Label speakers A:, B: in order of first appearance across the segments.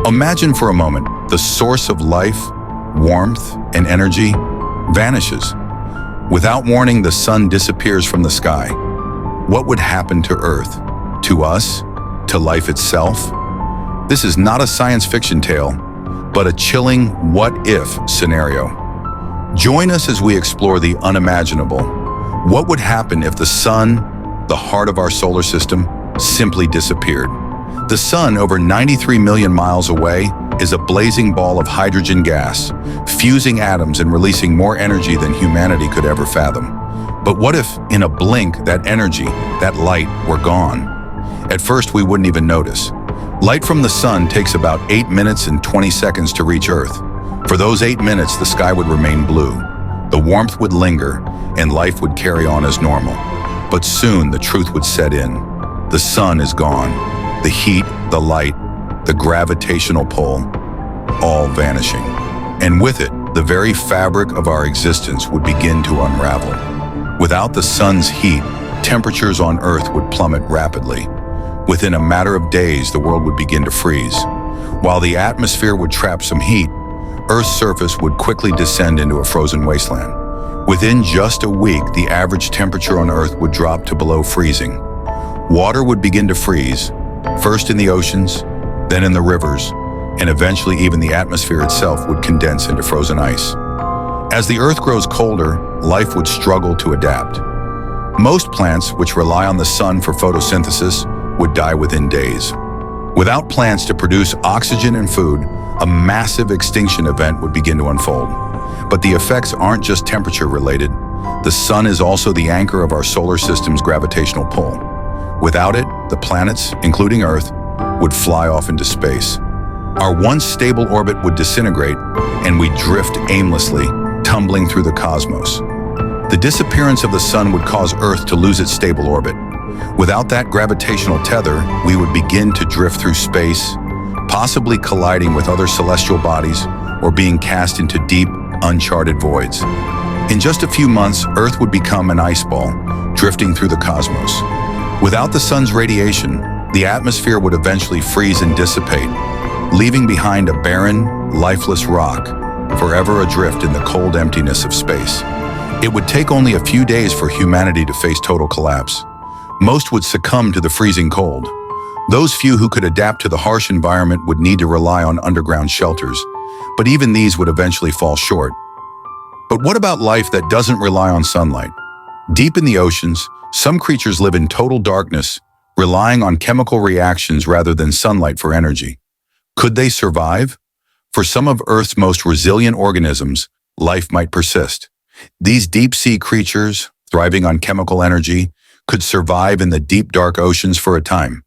A: Imagine for a moment the source of life, warmth, and energy vanishes. Without warning, the sun disappears from the sky. What would happen to Earth, to us, to life itself? This is not a science fiction tale, but a chilling what-if scenario. Join us as we explore the unimaginable. What would happen if the sun, the heart of our solar system, simply disappeared? The sun, over 93 million miles away, is a blazing ball of hydrogen gas, fusing atoms and releasing more energy than humanity could ever fathom. But what if, in a blink, that energy, that light, were gone? At first, we wouldn't even notice. Light from the sun takes about 8 minutes and 20 seconds to reach Earth. For those 8 minutes, the sky would remain blue. The warmth would linger, and life would carry on as normal. But soon, the truth would set in. The sun is gone. The heat, the light, the gravitational pull, all vanishing. And with it, the very fabric of our existence would begin to unravel. Without the sun's heat, temperatures on Earth would plummet rapidly. Within a matter of days, the world would begin to freeze. While the atmosphere would trap some heat, Earth's surface would quickly descend into a frozen wasteland. Within just a week, the average temperature on Earth would drop to below freezing. Water would begin to freeze, first in the oceans, then in the rivers, and eventually even the atmosphere itself would condense into frozen ice. As the Earth grows colder, life would struggle to adapt. Most plants, which rely on the sun for photosynthesis, would die within days. Without plants to produce oxygen and food, a massive extinction event would begin to unfold. But the effects aren't just temperature-related. The sun is also the anchor of our solar system's gravitational pull. Without it, the planets, including Earth, would fly off into space. Our once stable orbit would disintegrate, and we'd drift aimlessly, tumbling through the cosmos. The disappearance of the sun would cause Earth to lose its stable orbit. Without that gravitational tether, we would begin to drift through space, possibly colliding with other celestial bodies or being cast into deep, uncharted voids. In just a few months, Earth would become an ice ball, drifting through the cosmos. Without the sun's radiation, the atmosphere would eventually freeze and dissipate, leaving behind a barren, lifeless rock, forever adrift in the cold emptiness of space. It would take only a few days for humanity to face total collapse. Most would succumb to the freezing cold. Those few who could adapt to the harsh environment would need to rely on underground shelters, but even these would eventually fall short. But what about life that doesn't rely on sunlight? Deep in the oceans, some creatures live in total darkness, relying on chemical reactions rather than sunlight for energy. Could they survive? For some of Earth's most resilient organisms, life might persist. These deep-sea creatures, thriving on chemical energy, could survive in the deep, dark oceans for a time.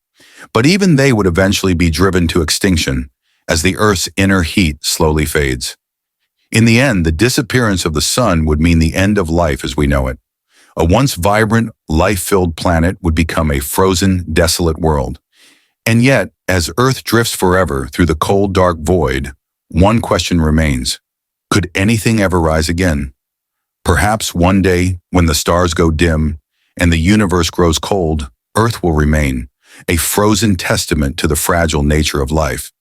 A: But even they would eventually be driven to extinction as the Earth's inner heat slowly fades. In the end, the disappearance of the sun would mean the end of life as we know it. A once vibrant, life-filled planet would become a frozen, desolate world. And yet, as Earth drifts forever through the cold, dark void, one question remains. Could anything ever rise again? Perhaps one day, when the stars go dim and the universe grows cold, Earth will remain, a frozen testament to the fragile nature of life.